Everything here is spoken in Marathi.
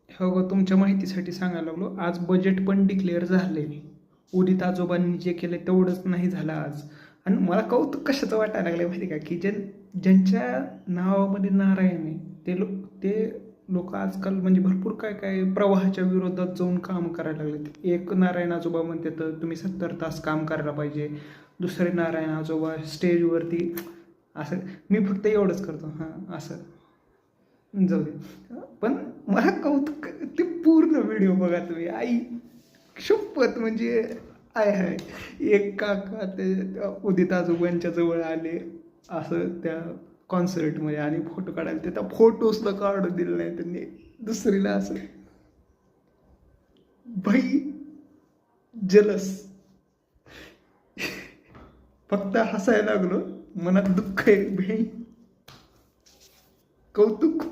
हो गं, तुमच्या माहितीसाठी सांगायला लागलो, आज बजेट पण डिक्लेअर झाले. उदित आजोबांनी जे केलं तेवढंच नाही झालं आज. आणि मला कौतुक कशाचं वाटायला लागलं माहिती का, की ज्यांच्या नावामध्ये नारायण आहे ते लोक आजकाल म्हणजे भरपूर काय काय प्रवाहाच्या विरोधात जाऊन काम करायला लागलेत. एक नारायण आजोबा म्हणते तर तुम्ही 70 तास काम करायला पाहिजे. दुसरे नारायण आजोबा स्टेजवरती असं. मी फक्त एवढंच करतो, हां असं जाऊ दे. पण मला कौतुक, ते पूर्ण व्हिडिओ बघा तुम्ही. आई शपथ म्हणजे आहे. एक काका ते उदित आजोबांच्या जवळ आले असं त्या कॉन्सर्टमध्ये आणि फोटो काढायला, ते त्या फोटोसला काढू दिलं नाही त्यांनी. दुसरीला असं भाई जलस. फक्त हसायला लागलो, मनात दुःख आहे भाई. कौतुक.